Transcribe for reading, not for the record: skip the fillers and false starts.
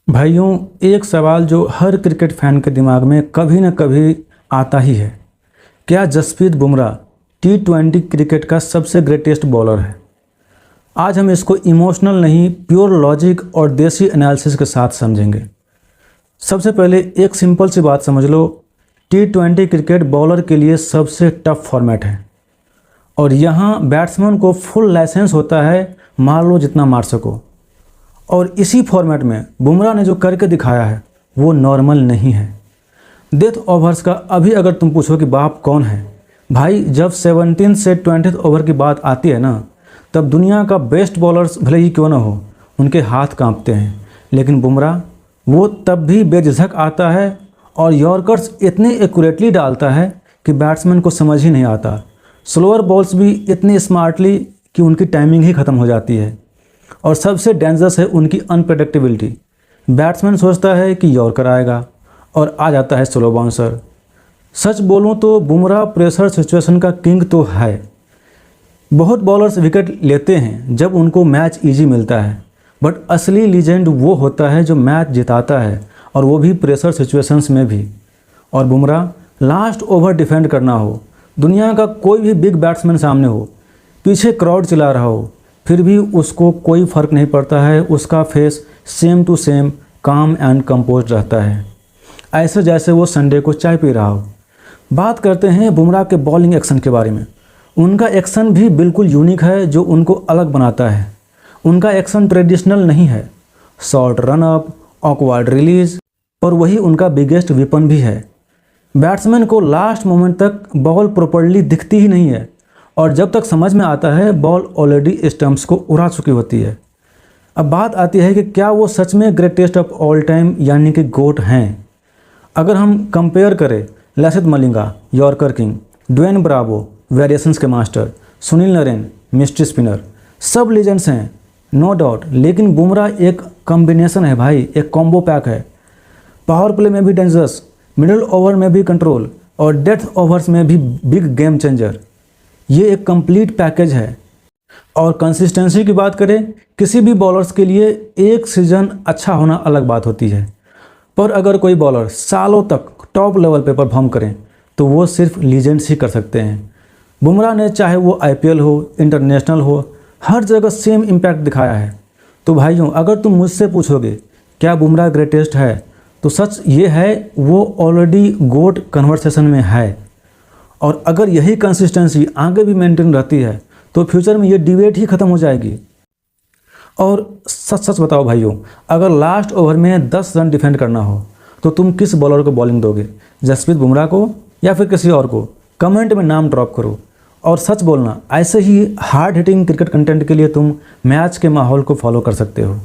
भाइयों, एक सवाल जो हर क्रिकेट फैन के दिमाग में कभी न कभी आता ही है। क्या जसप्रीत बुमराह T20 क्रिकेट का सबसे ग्रेटेस्ट बॉलर है? आज हम इसको इमोशनल नहीं, प्योर लॉजिक और देसी एनालिसिस के साथ समझेंगे। सबसे पहले एक सिंपल सी बात समझ लो, T20 क्रिकेट बॉलर के लिए सबसे टफ फॉर्मेट है और यहाँ बैट्समैन को फुल लाइसेंस होता है, मार लो जितना मार सको। और इसी फॉर्मेट में बुमराह ने जो करके दिखाया है वो नॉर्मल नहीं है। डेथ ओवर्स का अभी अगर तुम पूछो कि बाप कौन है, भाई जब 17 से 20 ओवर की बात आती है ना, तब दुनिया का बेस्ट बॉलर्स भले ही क्यों ना हो, उनके हाथ कांपते हैं। लेकिन बुमराह वो तब भी बेझिझक आता है और यॉर्कर्स इतने एक्यूरेटली डालता है कि बैट्समैन को समझ ही नहीं आता। स्लोअर बॉल्स भी इतनी स्मार्टली कि उनकी टाइमिंग ही ख़त्म हो जाती है। और सबसे डेंजरस है उनकी अनप्रेडिक्टेबिलिटी। बैट्समैन सोचता है कि यॉर्कर आएगा और आ जाता है स्लो बाउंसर। सच बोलूं तो बुमराह प्रेशर सिचुएशन का किंग तो है। बहुत बॉलर्स विकेट लेते हैं जब उनको मैच इजी मिलता है, बट असली लीजेंड वो होता है जो मैच जिताता है, और वो भी प्रेशर सिचुएशंस में भी। और बुमराह लास्ट ओवर डिफेंड करना हो, दुनिया का कोई भी बिग बैट्समैन सामने हो, पीछे क्राउड चला रहा हो, फिर भी उसको कोई फ़र्क नहीं पड़ता है। उसका फेस सेम टू सेम काम एंड कंपोज रहता है, ऐसे जैसे वो संडे को चाय पी रहा हो। बात करते हैं बुमराह के बॉलिंग एक्शन के बारे में। उनका एक्शन भी बिल्कुल यूनिक है जो उनको अलग बनाता है। उनका एक्शन ट्रेडिशनल नहीं है, short run up, awkward release, और वही उनका बिगेस्ट वेपन भी है। बैट्समैन को लास्ट मोमेंट तक बॉल प्रॉपर्ली दिखती ही नहीं है, और जब तक समझ में आता है बॉल ऑलरेडी स्टंप्स को उड़ा चुकी होती है। अब बात आती है कि क्या वो सच में ग्रेटेस्ट ऑफ ऑल टाइम यानी कि गोट हैं? अगर हम कंपेयर करें Lasith Malinga yorker king, Dwayne Bravo variations के master, Sunil Narine mystery spinner, सब लीजेंड्स हैं नो डाउट। लेकिन बुमराह एक कॉम्बिनेशन है भाई, एक कॉम्बो पैक है। पावर प्ले में भी डेंजरस, मिडिल ओवर में भी कंट्रोल, और डेथ ओवर्स में भी बिग गेम चेंजर। ये एक कंप्लीट पैकेज है। और कंसिस्टेंसी की बात करें, किसी भी बॉलर्स के लिए एक सीज़न अच्छा होना अलग बात होती है, पर अगर कोई बॉलर सालों तक टॉप लेवल पे परफॉर्म करें तो वो सिर्फ लीजेंड्स ही कर सकते हैं। बुमराह ने चाहे वो IPL हो, इंटरनेशनल हो, हर जगह सेम इम्पैक्ट दिखाया है। तो भाइयों, अगर तुम मुझसे पूछोगे क्या बुमराह ग्रेटेस्ट है, तो सच ये है वो ऑलरेडी गोट कन्वर्सेशन में है। और अगर यही कंसिस्टेंसी आगे भी मेंटेन रहती है तो फ्यूचर में ये डिबेट ही ख़त्म हो जाएगी। और सच सच बताओ भाइयों, अगर लास्ट ओवर में 10 रन डिफेंड करना हो तो तुम किस बॉलर को बॉलिंग दोगे, जसप्रीत बुमराह को या फिर किसी और को? कमेंट में नाम ड्रॉप करो। और सच बोलना, ऐसे ही हार्ड हिटिंग क्रिकेट कंटेंट के लिए तुम मैच के माहौल को फॉलो कर सकते हो।